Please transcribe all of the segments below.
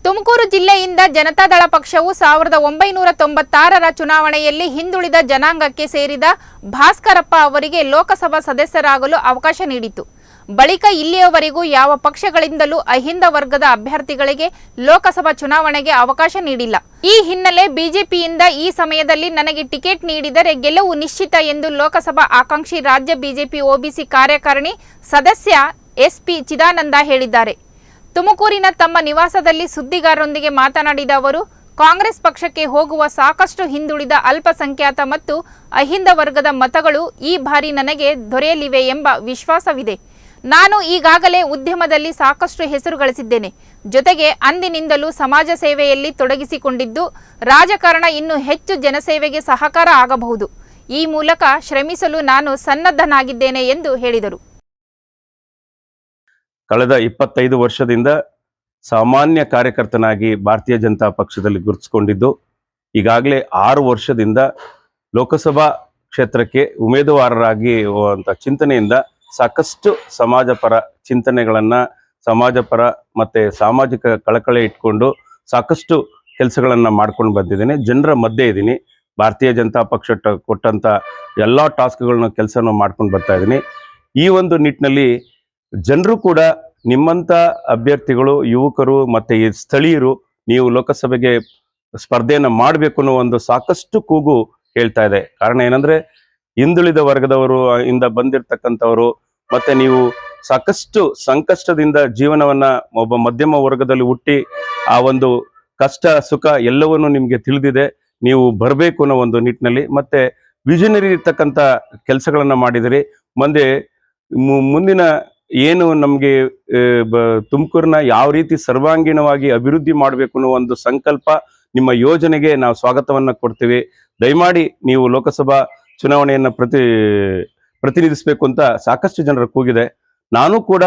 ತುಮಕೂರು ಜಿಲ್ಲೆಯಿಂದ ಜನತಾದಳ ಪಕ್ಷವು 1996ರ ಚುನಾವಣೆಯಲ್ಲಿ ಹಿಂದುಳಿದ ಜನಾಂಗಕ್ಕೆ ಸೇರಿದ ಭಾಸ್ಕರಪ್ಪ ಅವರಿಗೆ ಲೋಕಸಭಾ ಸದಸ್ಯರಾಗಲು ಅವಕಾಶ ನೀಡಿತು. ಬಳಿಕ ಇಲ್ಲಿಯವರೆಗೂ ಯಾವ ಪಕ್ಷಗಳಿಂದಲೂ ಅಹಿಂದ ವರ್ಗದ ಅಭ್ಯರ್ಥಿಗಳಿಗೆ ಲೋಕಸಭಾ ಚುನಾವಣೆಗೆ ಅವಕಾಶ ನೀಡಿಲ್ಲ. ಈ ಹಿನ್ನೆಲೆ ಬಿಜೆಪಿಯಿಂದ ಈ ಸಮಯದಲ್ಲಿ ನನಗೆ ಟಿಕೆಟ್ ನೀಡಿದರೆ ಗೆಲುವು ನಿಶ್ಚಿತ ಎಂದು ಲೋಕಸಭಾ ಆಕಾಂಕ್ಷಿ ರಾಜ್ಯ ಬಿಜೆಪಿ ಒಬಿಸಿ ಕಾರ್ಯಕಾರಿಣಿ ಸದಸ್ಯ ಎಸ್ಪಿ ಚಿದಾನಂದ ಹೇಳಿದ್ದಾರೆ. ತುಮಕೂರಿನ ತಮ್ಮ ನಿವಾಸದಲ್ಲಿ ಸುದ್ದಿಗಾರರೊಂದಿಗೆ ಮಾತನಾಡಿದ ಅವರು, ಕಾಂಗ್ರೆಸ್ ಪಕ್ಷಕ್ಕೆ ಹೋಗುವ ಸಾಕಷ್ಟು ಹಿಂದುಳಿದ ಅಲ್ಪಸಂಖ್ಯಾತ ಮತ್ತು ಅಹಿಂದ ವರ್ಗದ ಮತಗಳು ಈ ಬಾರಿ ನನಗೆ ದೊರೆಯಲಿವೆ ಎಂಬ ವಿಶ್ವಾಸವಿದೆ. ನಾನು ಈಗಾಗಲೇ ಉದ್ಯಮದಲ್ಲಿ ಸಾಕಷ್ಟು ಹೆಸರು ಗಳಿಸಿದ್ದೇನೆ. ಜೊತೆಗೆ ಅಂದಿನಿಂದಲೂ ಸಮಾಜ ಸೇವೆಯಲ್ಲಿ ತೊಡಗಿಸಿಕೊಂಡಿದ್ದು, ರಾಜಕಾರಣ ಇನ್ನೂ ಹೆಚ್ಚು ಜನಸೇವೆಗೆ ಸಹಕಾರ ಆಗಬಹುದು. ಈ ಮೂಲಕ ಶ್ರಮಿಸಲು ನಾನು ಸನ್ನದ್ಧನಾಗಿದ್ದೇನೆ ಎಂದು ಹೇಳಿದರು. ಕಳೆದ 25 ವರ್ಷದಿಂದ ಸಾಮಾನ್ಯ ಕಾರ್ಯಕರ್ತನಾಗಿ ಭಾರತೀಯ ಜನತಾ ಪಕ್ಷದಲ್ಲಿ ಗುರುತಿಸಿಕೊಂಡಿದ್ದು, ಈಗಾಗಲೇ 6 ವರ್ಷದಿಂದ ಲೋಕಸಭಾ ಕ್ಷೇತ್ರಕ್ಕೆ ಉಮೇದುವಾರರಾಗಿ ಹೋಗುವಂಥ ಚಿಂತನೆಯಿಂದ ಸಾಕಷ್ಟು ಸಮಾಜಪರ ಚಿಂತನೆಗಳನ್ನು, ಸಮಾಜಪರ ಮತ್ತು ಸಾಮಾಜಿಕ ಕಳಕಳಿ ಇಟ್ಕೊಂಡು ಸಾಕಷ್ಟು ಕೆಲಸಗಳನ್ನು ಮಾಡ್ಕೊಂಡು ಬಂದಿದ್ದೇನೆ. ಜನರ ಮಧ್ಯೆ ಇದ್ದೀನಿ. ಭಾರತೀಯ ಜನತಾ ಪಕ್ಷ ಕೊಟ್ಟಂಥ ಎಲ್ಲ ಟಾಸ್ಕ್ಗಳನ್ನ ಕೆಲಸನ ಮಾಡ್ಕೊಂಡು ಬರ್ತಾ ಇದ್ದೀನಿ. ಈ ಒಂದು ನಿಟ್ಟಿನಲ್ಲಿ ಜನರು ಕೂಡ ನಿಮ್ಮಂಥ ಅಭ್ಯರ್ಥಿಗಳು, ಯುವಕರು ಮತ್ತು ಈ ಸ್ಥಳೀಯರು ನೀವು ಲೋಕಸಭೆಗೆ ಸ್ಪರ್ಧೆಯನ್ನು ಮಾಡಬೇಕು ಅನ್ನೋ ಒಂದು ಸಾಕಷ್ಟು ಕೂಗು ಹೇಳ್ತಾ ಇದೆ. ಕಾರಣ ಏನಂದರೆ, ಹಿಂದುಳಿದ ವರ್ಗದವರು ಇಂದ ಬಂದಿರತಕ್ಕಂಥವರು ಮತ್ತು ನೀವು ಸಾಕಷ್ಟು ಸಂಕಷ್ಟದಿಂದ ಜೀವನವನ್ನು ಒಬ್ಬ ಮಧ್ಯಮ ವರ್ಗದಲ್ಲಿ ಹುಟ್ಟಿ ಆ ಒಂದು ಕಷ್ಟ ಸುಖ ಎಲ್ಲವನ್ನೂ ನಿಮಗೆ ತಿಳಿದಿದೆ. ನೀವು ಬರಬೇಕು ಅನ್ನೋ ಒಂದು ನಿಟ್ಟಿನಲ್ಲಿ ಮತ್ತು ವಿಷನರಿ ಇರ್ತಕ್ಕಂಥ ಕೆಲಸಗಳನ್ನು ಮಾಡಿದಿರಿ. ಮುಂದಿನ ಏನು ನಮಗೆ ತುಮಕೂರನ್ನ ಯಾವ ರೀತಿ ಸರ್ವಾಂಗೀಣವಾಗಿ ಅಭಿವೃದ್ಧಿ ಮಾಡಬೇಕು ಅನ್ನೋ ಒಂದು ಸಂಕಲ್ಪ, ನಿಮ್ಮ ಯೋಜನೆಗೆ ನಾವು ಸ್ವಾಗತವನ್ನು ಕೊಡ್ತೀವಿ. ದಯಮಾಡಿ ನೀವು ಲೋಕಸಭಾ ಚುನಾವಣೆಯನ್ನು ಪ್ರತಿನಿಧಿಸಬೇಕು ಅಂತ ಸಾಕಷ್ಟು ಜನರ ಕೂಗಿದೆ. ನಾನು ಕೂಡ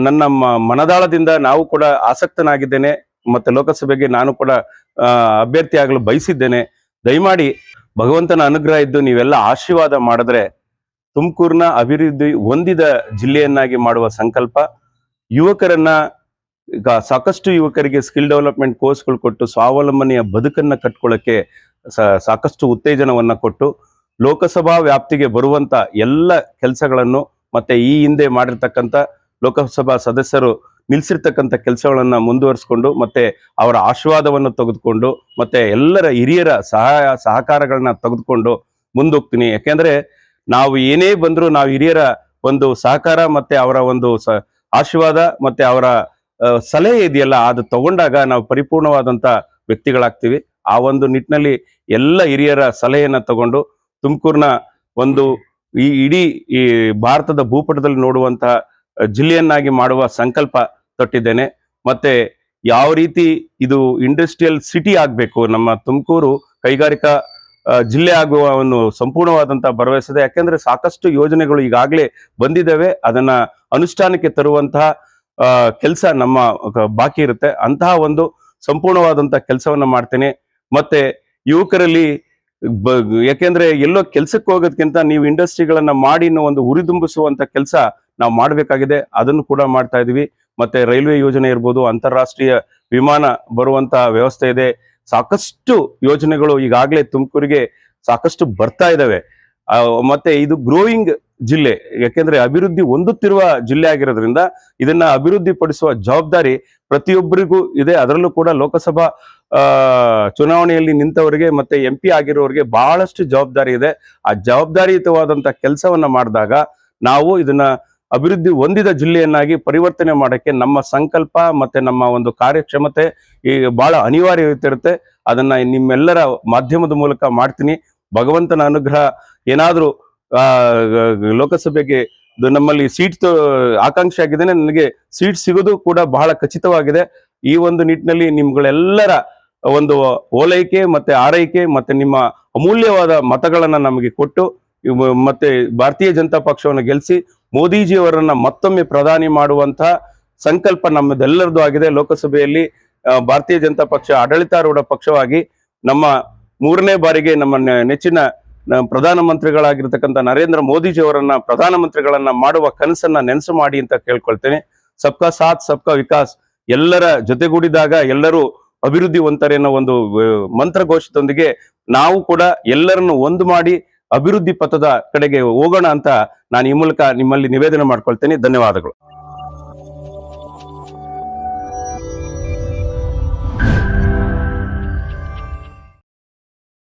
ನನ್ನ ಮನದಾಳದಿಂದ ನಾವು ಕೂಡ ಆಸಕ್ತನಾಗಿದ್ದೇನೆ ಮತ್ತು ಲೋಕಸಭೆಗೆ ನಾನು ಕೂಡ ಅಭ್ಯರ್ಥಿ ಆಗಲು ಬಯಸಿದ್ದೇನೆ. ದಯಮಾಡಿ ಭಗವಂತನ ಅನುಗ್ರಹ ಇದ್ದು ನೀವೆಲ್ಲ ಆಶೀರ್ವಾದ ಮಾಡಿದ್ರೆ ತುಮಕೂರಿನ ಅಭಿವೃದ್ಧಿ ಹೊಂದಿದ ಜಿಲ್ಲೆಯನ್ನಾಗಿ ಮಾಡುವ ಸಂಕಲ್ಪ, ಯುವಕರನ್ನ ಈಗ ಸಾಕಷ್ಟು ಯುವಕರಿಗೆ ಸ್ಕಿಲ್ ಡೆವಲಪ್ಮೆಂಟ್ ಕೋರ್ಸ್ಗಳು ಕೊಟ್ಟು ಸ್ವಾವಲಂಬನೆಯ ಬದುಕನ್ನು ಕಟ್ಕೊಳ್ಳೋಕ್ಕೆ ಸಾಕಷ್ಟು ಉತ್ತೇಜನವನ್ನು ಕೊಟ್ಟು ಲೋಕಸಭಾ ವ್ಯಾಪ್ತಿಗೆ ಬರುವಂಥ ಎಲ್ಲ ಕೆಲಸಗಳನ್ನು ಮತ್ತು ಈ ಹಿಂದೆ ಮಾಡಿರ್ತಕ್ಕಂಥ ಲೋಕಸಭಾ ಸದಸ್ಯರು ನಿಲ್ಲಿಸಿರ್ತಕ್ಕಂಥ ಕೆಲಸಗಳನ್ನು ಮುಂದುವರಿಸ್ಕೊಂಡು ಮತ್ತು ಅವರ ಆಶೀರ್ವಾದವನ್ನು ತೆಗೆದುಕೊಂಡು ಮತ್ತು ಎಲ್ಲರ ಹಿರಿಯರ ಸಹಕಾರಗಳನ್ನ ತೆಗೆದುಕೊಂಡು ಮುಂದೋಗ್ತೀನಿ. ಯಾಕೆಂದರೆ ನಾವು ಏನೇ ಬಂದರೂ ನಾವು ಹಿರಿಯರ ಒಂದು ಸಹಕಾರ ಮತ್ತು ಅವರ ಒಂದು ಆಶೀರ್ವಾದ ಮತ್ತು ಅವರ ಸಲಹೆ ಇದೆಯಲ್ಲ, ಅದು ತಗೊಂಡಾಗ ನಾವು ಪರಿಪೂರ್ಣವಾದಂಥ ವ್ಯಕ್ತಿಗಳಾಗ್ತೀವಿ. ಆ ಒಂದು ನಿಟ್ಟಿನಲ್ಲಿ ಎಲ್ಲ ಹಿರಿಯರ ಸಲಹೆಯನ್ನು ತಗೊಂಡು ತುಮಕೂರಿನ ಒಂದು ಇಡೀ ಭಾರತದ ಭೂಪಟದಲ್ಲಿ ನೋಡುವಂತಹ ಜಿಲ್ಲೆಯನ್ನಾಗಿ ಮಾಡುವ ಸಂಕಲ್ಪ ತೊಟ್ಟಿದ್ದೇನೆ. ಮತ್ತು ಯಾವ ರೀತಿ ಇದು ಇಂಡಸ್ಟ್ರಿಯಲ್ ಸಿಟಿ ಆಗಬೇಕು, ನಮ್ಮ ತುಮಕೂರು ಕೈಗಾರಿಕಾ ಜಿಲ್ಲೆ ಆಗುವ ಒಂದು ಸಂಪೂರ್ಣವಾದಂಥ ಭರವಸೆ ಇದೆ. ಯಾಕೆಂದರೆ ಸಾಕಷ್ಟು ಯೋಜನೆಗಳು ಈಗಾಗಲೇ ಬಂದಿದ್ದಾವೆ, ಅದನ್ನು ಅನುಷ್ಠಾನಕ್ಕೆ ತರುವಂತಹ ಕೆಲಸ ನಮ್ಮ ಬಾಕಿ ಇರುತ್ತೆ. ಅಂತಹ ಒಂದು ಸಂಪೂರ್ಣವಾದಂಥ ಕೆಲಸವನ್ನು ಮಾಡ್ತೇನೆ. ಮತ್ತು ಯುವಕರಲ್ಲಿ ಯಾಕೆಂದರೆ ಎಲ್ಲೋ ಕೆಲಸಕ್ಕೆ ಹೋಗೋದಕ್ಕಿಂತ ನೀವು ಇಂಡಸ್ಟ್ರಿಗಳನ್ನು ಮಾಡಿ ಒಂದು ಹುರಿದುಂಬಿಸುವಂಥ ಕೆಲಸ ನಾವು ಮಾಡಬೇಕಾಗಿದೆ. ಅದನ್ನು ಕೂಡ ಮಾಡ್ತಾ ಇದ್ದೀವಿ. ಮತ್ತು ರೈಲ್ವೆ ಯೋಜನೆ ಇರ್ಬೋದು, ಅಂತಾರಾಷ್ಟ್ರೀಯ ವಿಮಾನ ಬರುವಂಥ ವ್ಯವಸ್ಥೆ ಇದೆ. ಸಾಕಷ್ಟು ಯೋಜನೆಗಳು ಈಗಾಗಲೇ ತುಮಕೂರಿಗೆ ಸಾಕಷ್ಟು ಬರ್ತಾ ಇದ್ದಾವೆ. ಮತ್ತೆ ಇದು ಗ್ರೋಯಿಂಗ್ ಜಿಲ್ಲೆ, ಯಾಕೆಂದ್ರೆ ಅಭಿವೃದ್ಧಿ ಹೊಂದುತ್ತಿರುವ ಜಿಲ್ಲೆ ಆಗಿರೋದ್ರಿಂದ ಇದನ್ನ ಅಭಿವೃದ್ಧಿ ಪಡಿಸುವ ಜವಾಬ್ದಾರಿ ಪ್ರತಿಯೊಬ್ಬರಿಗೂ ಇದೆ. ಅದರಲ್ಲೂ ಕೂಡ ಲೋಕಸಭಾ ಚುನಾವಣೆಯಲ್ಲಿ ನಿಂತವರಿಗೆ ಮತ್ತೆ MP ಆಗಿರೋರಿಗೆ ಬಹಳಷ್ಟು ಜವಾಬ್ದಾರಿ ಇದೆ. ಆ ಜವಾಬ್ದಾರಿಯುತವಾದಂಥ ಕೆಲಸವನ್ನ ಮಾಡಿದಾಗ ನಾವು ಇದನ್ನ ಅಭಿವೃದ್ಧಿ ಹೊಂದಿದ ಜಿಲ್ಲೆಯನ್ನಾಗಿ ಪರಿವರ್ತನೆ ಮಾಡೋಕ್ಕೆ ನಮ್ಮ ಸಂಕಲ್ಪ ಮತ್ತೆ ನಮ್ಮ ಒಂದು ಕಾರ್ಯಕ್ಷಮತೆ ಈಗ ಬಹಳ ಅನಿವಾರ್ಯವಿರುತ್ತೆ. ಅದನ್ನ ನಿಮ್ಮೆಲ್ಲರ ಮಾಧ್ಯಮದ ಮೂಲಕ ಮಾಡ್ತೀನಿ. ಭಗವಂತನ ಅನುಗ್ರಹ ಏನಾದರೂ ಲೋಕಸಭೆಗೆ ನಮ್ಮಲ್ಲಿ ಸೀಟ್ ಆಕಾಂಕ್ಷೆ ಆಗಿದ್ದೇನೆ, ನನಗೆ ಸೀಟ್ ಸಿಗೋದು ಕೂಡ ಬಹಳ ಖಚಿತವಾಗಿದೆ. ಈ ಒಂದು ನಿಟ್ಟಿನಲ್ಲಿ ನಿಮ್ಗಳೆಲ್ಲರ ಒಂದು ಓಲೈಕೆ ಮತ್ತೆ ಆರೈಕೆ ಮತ್ತೆ ನಿಮ್ಮ ಅಮೂಲ್ಯವಾದ ಮತಗಳನ್ನ ನಮಗೆ ಕೊಟ್ಟು ಮತ್ತೆ ಭಾರತೀಯ ಜನತಾ ಪಕ್ಷವನ್ನು ಗೆಲ್ಲಿಸಿ ಮೋದಿಜಿಯವರನ್ನ ಮತ್ತೊಮ್ಮೆ ಪ್ರಧಾನಿ ಮಾಡುವಂತಹ ಸಂಕಲ್ಪ ನಮ್ಮದೆಲ್ಲರದು ಆಗಿದೆ. ಲೋಕಸಭೆಯಲ್ಲಿ ಭಾರತೀಯ ಜನತಾ ಪಕ್ಷ ಆಡಳಿತಾರೂಢ ಪಕ್ಷವಾಗಿ ನಮ್ಮ 3ನೇ ಬಾರಿಗೆ ನಮ್ಮ ನೆಚ್ಚಿನ ಪ್ರಧಾನಮಂತ್ರಿಗಳಾಗಿರ್ತಕ್ಕಂಥ ನರೇಂದ್ರ ಮೋದಿಜಿಯವರನ್ನ ಪ್ರಧಾನಮಂತ್ರಿಗಳನ್ನ ಮಾಡುವ ಕನಸನ್ನ ನೆನಸು ಮಾಡಿ ಅಂತ ಕೇಳ್ಕೊಳ್ತೇನೆ. ಸಬ್ಕಾ ಸಾಥ್ ಸಬ್ಕಾ ವಿಕಾಸ್ ಎಲ್ಲರ ಜೊತೆಗೂಡಿದಾಗ ಎಲ್ಲರೂ ಅಭಿವೃದ್ಧಿವಂತರೆ ಅನ್ನೋ ಒಂದು ಮಂತ್ರಘೋಷದೊಂದಿಗೆ ನಾವು ಕೂಡ ಎಲ್ಲರನ್ನು ಒಂದು ಮಾಡಿ ಅಭಿವೃದ್ಧಿ ಪಥದ ಕಡೆಗೆ ಹೋಗೋಣ ಅಂತ ನಾನು ಈ ಮೂಲಕ ನಿಮ್ಮಲ್ಲಿ ನಿವೇದನೆ ಮಾಡ್ಕೊಳ್ತೇನೆ. ಧನ್ಯವಾದಗಳು.